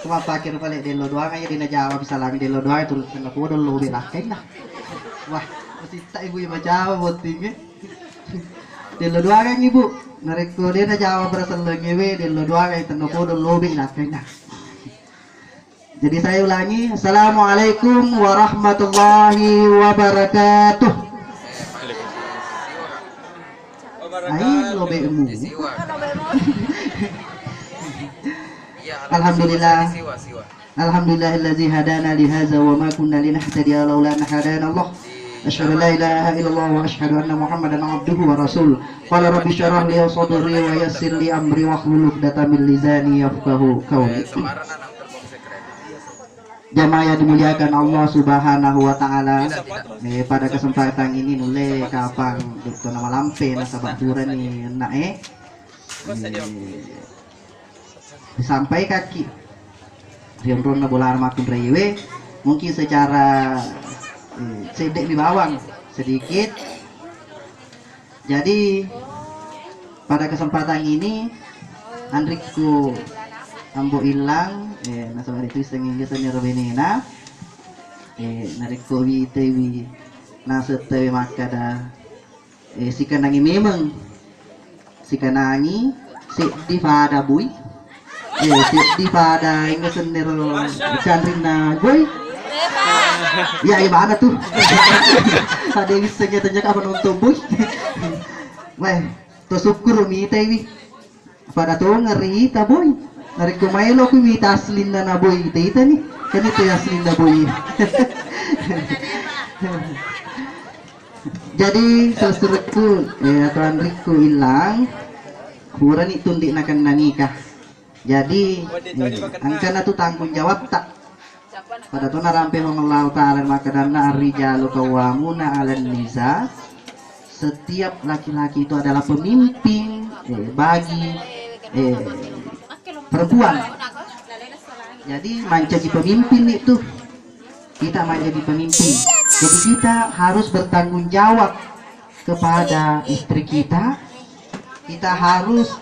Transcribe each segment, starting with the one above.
Kumapakir balik delo doang aja dina jawab salami delo doang turun tengah podo lo belakin lah. Wah, mesti tak ibu yang jawab buat tinggi. Delo doang kan ibu. Narik ko dina jawab berasal lengewe delo doang aja tengah podo lo belakin lah. Jadi saya ulangi, Assalamualaikum warahmatullahi wabarakatuh. Ayo lo bemu. Alhamdulillah. Alhamdulillahilladzi hadana li hadza wa ma kunna linahtadiya laula an hadana Allah. Asyhadu la ilaha illallah wa asyhadu anna Muhammadan abduhu wa rasul. Qala rabbi syrah li sadri wa yassir li amri wa hlul 'uqdatam min lisani yafqahu qawli. Jamaah yang dimuliakan Allah Subhanahu wa taala. Pada kesempatan ini nule kapang Dr. nama lampe nasabak dura ni nak sampai kaki riang na bola makin rewe mungkin secara sedek di bawang sedikit. Jadi pada kesempatan ini Andriku ambo ilang nasabak itu sengingga seni robenena nariko wi tewi nasa tewi makada si kanangi memang si kanangi si di pada bui di pada ingat sendiri candring na boy ya gimana tuh ada yang senjata apa nonton boy weh to syukur mi tewi pada tuh ngeri ta boy narik kumailo ku mi taslin na boy ita nih kan itu taslin na boy. Jadi sesuruhku atau Andriku hilang kurang itu ndik nakan nikah. Jadi angkana tu tanggung jawab tak pada tu narampe Allah Ta'ala maka dana ar-rijalu qawwamuna 'alan nisa. Setiap laki-laki itu adalah pemimpin bagi perempuan. Jadi menjadi pemimpin itu kita menjadi pemimpin. Jadi kita harus bertanggung jawab kepada istri kita. Kita harus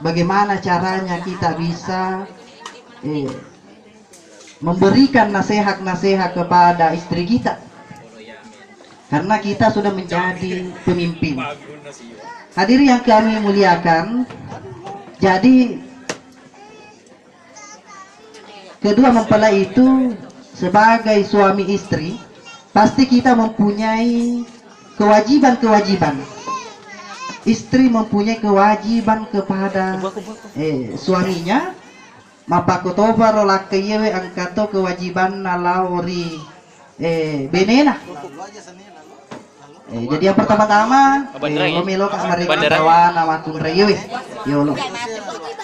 bagaimana caranya kita bisa memberikan nasihat-nasihat kepada istri kita. Karena kita sudah menjadi pemimpin. Hadirin yang kami muliakan, jadi kedua mempelai itu sebagai suami istri pasti kita mempunyai kewajiban-kewajiban. Istri mempunyai kewajiban kepada suaminya. Mapakotoba rolakayewe angkato kewajiban nalawri benena. Jadi yang pertama-tama lomelo kak mereka kawan awakun reyewe yolo.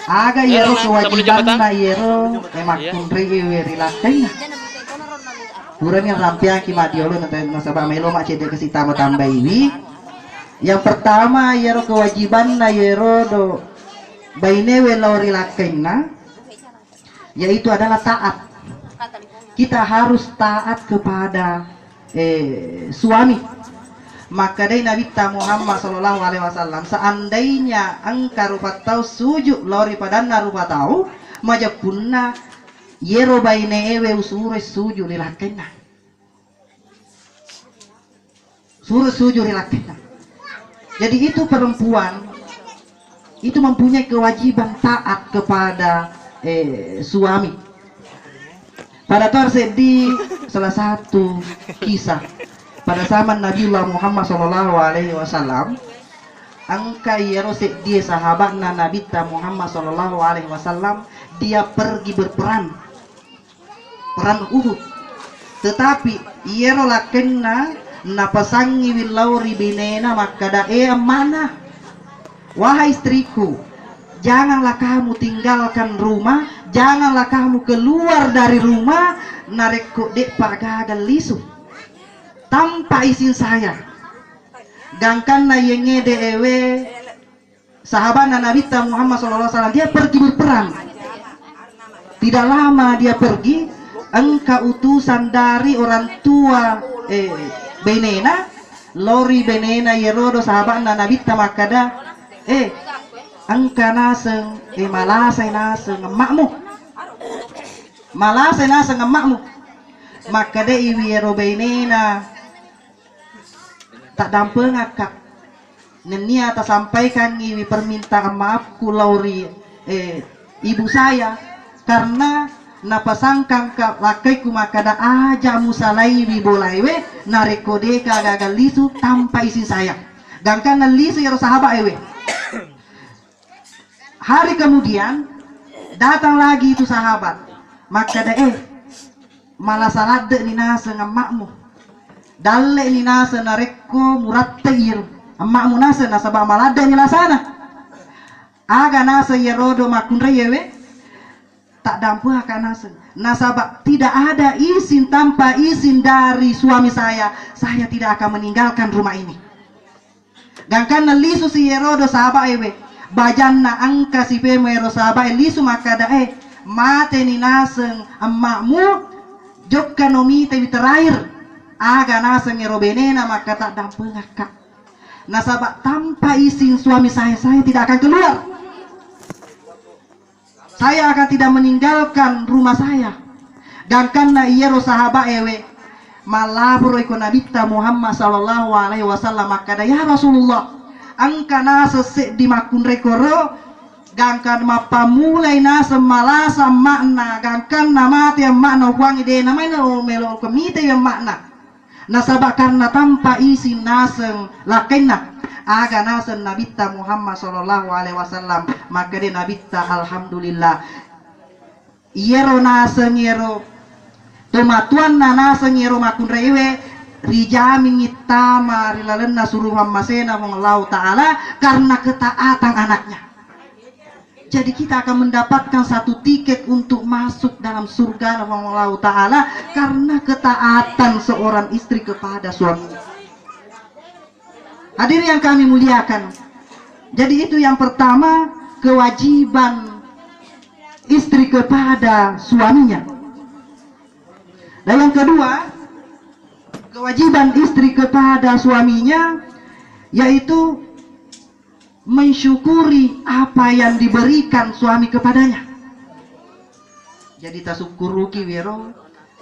Aga yero kewajiban na yero emakun reyewe rilakai. Kurang yang rampiang kimadiolo nanti nasabah melo mak cedek kasih tambah ini. Yang pertama yero kewajiban na yero do bainewe lauri lakaina yaitu adalah taat. Kita harus taat kepada suami. Maka dari Nabi Muhammad Sallallahu Alaihi Wasallam seandainya angka rupa tahu sujud lauri pada narupa tahu majapunna yero bainewe usure sujud lilakena. Suruh sujud lilakena. Jadi itu perempuan itu mempunyai kewajiban taat kepada suami. Pada terjadi salah satu kisah pada zaman Nabiullah Muhammad Sallallahu Alaihi Wasallam, angka yerosek dia sahabat Nabi Muhammad Sallallahu Alaihi Wasallam, dia pergi berperang perang Uhud. Tetapi yerola kena napasangi wilauri binena makada mana. Wahai istriku, janganlah kamu tinggalkan rumah, janganlah kamu keluar dari rumah nareko dek pagagal lisu tanpa izin saya. Gangkan na yenge dewe sahabat Nabi Muhammad SAW, dia pergi berperang. Tidak lama dia pergi, engkau utusan dari orang tua benena lori benena yerodo sahabat Nabi makada engka naseng malasay naseng emakmu malah senasa ngemakmu maka de iwi robainena tak dampeng akak nenia tak sampaikan iwi permintaan maaf kulauri ibu saya karena napasangkang ka lakai ku makada aja musalai wi bolaiwe narekode ka gagal lisu tanpa izin saya gangkan lisu ya sahabat ewe. Hari kemudian datang lagi itu sahabat makada malah salade ni nasa ngamakmu dalle ni nasa narekko muratta iru emakmu nasa nasabah malada ni lasana aga nasa yerodo makunre yewe tak dampu akan nasa nasabah tidak ada izin tanpa izin dari suami saya tidak akan meninggalkan rumah ini gangkan lisu si yerodo sahabat ewe bajanna angka si pemero sahabat lisu makada mate ni naseng emakmu jokka nomi tewi terakhir aga naseng yerobenena maka tak dampu ngakak nasabah tanpa izin suami saya tidak akan keluar. Saya akan tidak meninggalkan rumah saya. Dan karena iero sahabat ewe malabro iko nabita Muhammad sallallahu alaihi wasallam maka ya Rasulullah angka nasa di makun rekoro gangkan mapamulai nasa malasa makna gangkan nama yang makna uang ide namanya melo komite yang makna nasabah karena tanpa izin naseng lakena aga nasen nabita Muhammad sallallahu alaihi wasallam maka dia nabita alhamdulillah iero naseng iero tomatuan naseng iero makun rewe rijamin itama rilalena suruh hammasena Allah ta'ala karena ketaatan anaknya. Jadi kita akan mendapatkan satu tiket untuk masuk dalam surga Allah Ta'ala karena ketaatan seorang istri kepada suami. Hadirin yang kami muliakan. Jadi itu yang pertama, kewajiban istri kepada suaminya. Dan yang kedua, kewajiban istri kepada suaminya yaitu mensyukuri apa yang diberikan suami kepadanya. Jadi tasukuruki wero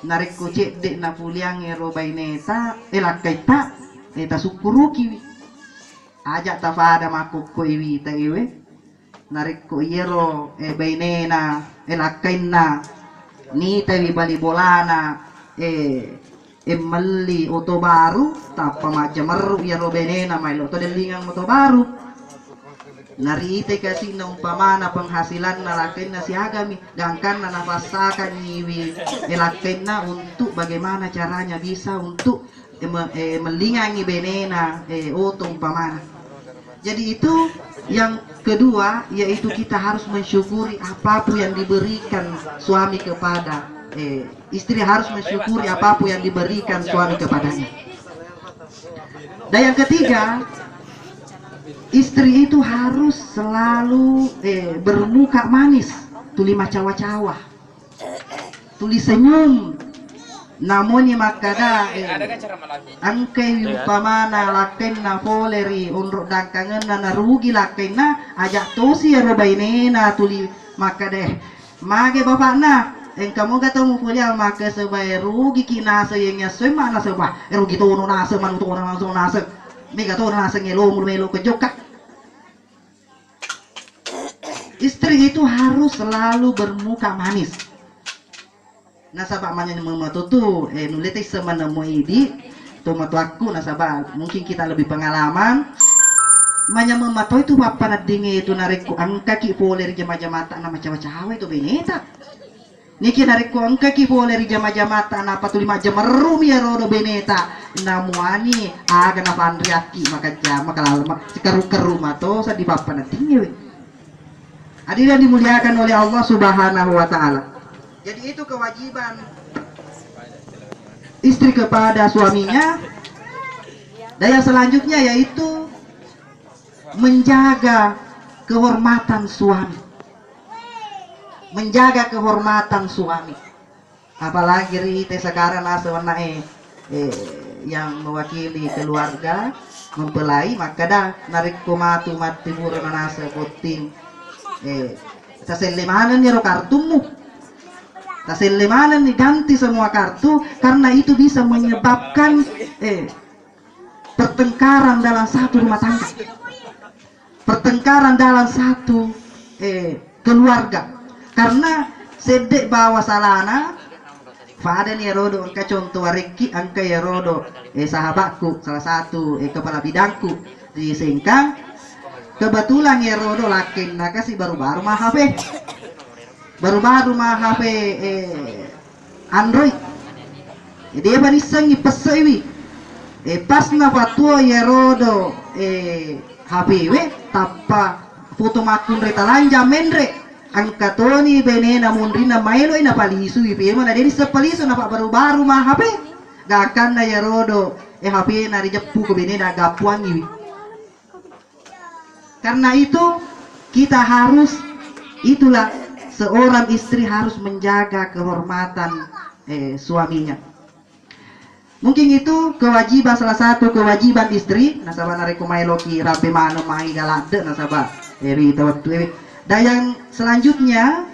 narik kocek dek na puliang ero baineta elakaita tasukuruki ajak tafada makuk ko iwi ta iwe narik ko ero bainena elakaina ni tawi bali bolana mali oto baru tapa majameru ero bainena mailo to delingang oto baru narite kasi na umpamana penghasilan na lakin na siagami gangkan na napasakan niwi lakin na untuk bagaimana caranya bisa untuk melingangi benena oto umpamana. Jadi itu yang kedua yaitu kita harus mensyukuri apapun yang diberikan suami kepada istri harus mensyukuri apapun yang diberikan suami kepadanya. Dan yang ketiga, istri itu harus selalu bermuka manis, tuli macawa-cawa, tuli senyum. Namun makada angkai upamana laken na foleri onrok dangkangen na narugi laken na ajak tosi robainena tuli makada mage bapak na kamu kata mu kuliah maka sebagai rugi kinasa yang sema na seba rugi tono nasa manu tono langsung nasa mega tono nasa ngelo melo kejoka. Istri itu harus selalu bermuka manis. Nasabah manya mematutu nulete semana moidi tomatu aku nasabah mungkin kita lebih pengalaman manya memato itu apa nadinge itu nareku angka ki poler jama-jamata nama cawa-cawa itu beneta niki nareku angka ki poler jama-jamata na patuli majameru mi rodo beneta namuani aga na pandriaki maka jama kalal keru-keru mato sa di papa nadinge we. Hadirin dimuliakan oleh Allah Subhanahu wa taala. Jadi itu kewajiban istri kepada suaminya. Dan yang selanjutnya yaitu menjaga kehormatan suami. Menjaga kehormatan suami. Apalagi rite sekarang aswana yang mewakili keluarga mempelai maka dah narik komatu mati buron nasa poting saselimanan niro kartumu Taselemanan nih ganti semua kartu karena itu bisa menyebabkan pertengkaran dalam satu rumah tangga, pertengkaran dalam satu keluarga. Karena sedek bawa salana pada nih rodo angka contoh Riki angka ya rodo sahabatku salah satu kepala bidangku di Sengkang, kebetulan ya rodo lakin nah kasih baru-baru mah HP Android. Dia banisang ipasewi pas na fatua ya rodo HPW tappa foto makun reta lanja mendre angka toni benena mundrina mailo ina palisu ipi mana dari sepalisu na baru-baru mah HP gakan na ya rodo HP na rijepu ke benena gapuan iwi. Karena itu kita harus, itulah seorang istri harus menjaga kehormatan suaminya. Mungkin itu kewajiban, salah satu kewajiban istri. Nasabah nareko mailoki rapi mano mai galade nasabah rita waktu. Dan yang selanjutnya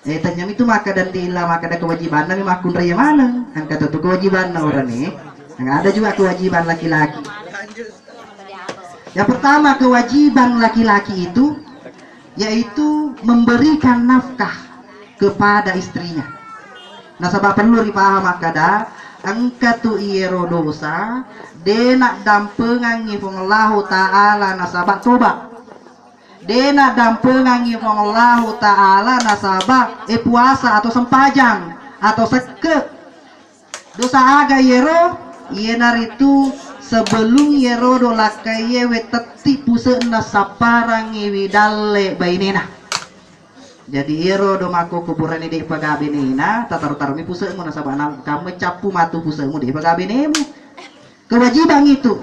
tanya itu maka dan dila maka ada kewajiban nami makun raya mana angka itu kewajiban orang nih. Ada juga kewajiban laki-laki. Yang pertama kewajiban laki-laki itu yaitu memberikan nafkah kepada istrinya. Nasabah perlu dipaham makada angka tu iero dosa dena dampengan ngifong ta'ala nasabah toba. Dena dampengan ngifong ta'ala nasabah puasa atau sempajang atau seke. Dosa aga iero ienar itu sebelum yerodo lakaye weteti pusena saparang iwidalle bainena. Jadi yerodo mako kuburan di pagabenena tatar-tatar mi pusemu nasabana kamu capu matu pusemu di pagabenemu. Kewajiban itu,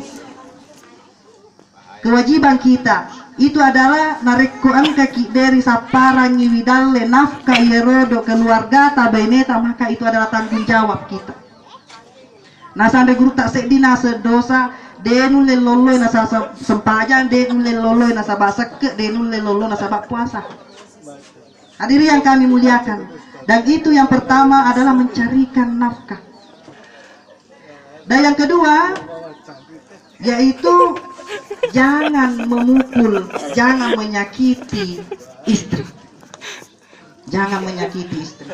kewajiban kita itu adalah nareko angka dari saparang iwidalle nafkah yerodo keluarga tabaineta, maka itu adalah tanggung jawab kita. Nah sampai guru tak sedina sedosa denule loloi nasa sempajan denule loloi nasa basake denule loloi nasa bak puasa. Hadirin yang kami muliakan, dan itu yang pertama adalah mencarikan nafkah. Dan yang kedua yaitu jangan memukul, jangan menyakiti istri. Jangan menyakiti istri.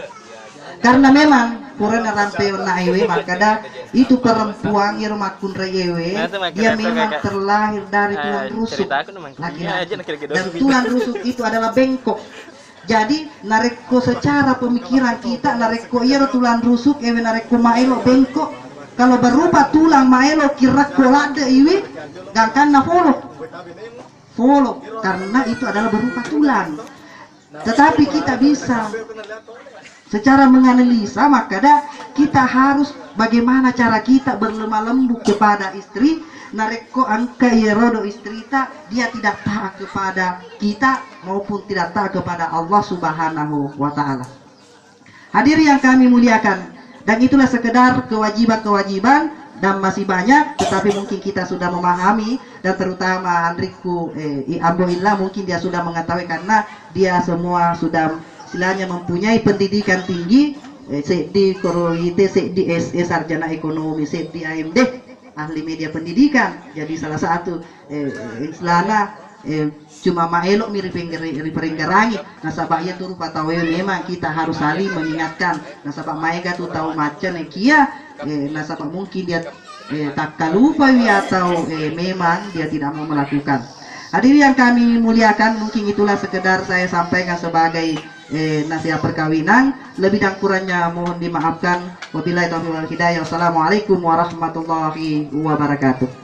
Karena memang purana rampeo na ewe makada itu perempuan yang makun rewe dia memang terlahir dari tulang rusuk laki-laki, dan tulang rusuk itu adalah bengkok. Jadi nareko secara pemikiran kita nareko iya tulang rusuk ewe nareko maelo bengkok, kalau berupa tulang maelo kira kolade iwi gangkan na follow karena itu adalah berupa tulang. Tetapi kita bisa secara menganalisa, maka kita harus bagaimana cara kita berlemah lembut kepada istri. Nareko angka yerodo istri dia tidak taat kepada kita maupun tidak taat kepada Allah Subhanahu wa Ta'ala. Hadirin yang kami muliakan, dan itulah sekedar kewajiban-kewajiban dan masih banyak, tetapi mungkin kita sudah memahami, dan terutama Andriku Ambo Illa mungkin dia sudah mengetahui karena dia semua sudah istilahnya mempunyai pendidikan tinggi, di Korowite, di SE sarjana ekonomi, di AMD ahli media pendidikan. Jadi salah satu istilahnya cuma maelok mirip peringgarangi nasabahnya turu patawe memang kita harus saling mengingatkan nasabah maega tu tahu macam kia nasabah mungkin dia tak lupa atau memang dia tidak mau melakukan. Hadirin yang kami muliakan, mungkin itulah sekedar saya sampaikan sebagai nasihat perkawinan. Lebih dan kurangnya mohon dimaafkan. Wabillahi taufiq wal hidayah. Wassalamualaikum warahmatullahi wabarakatuh.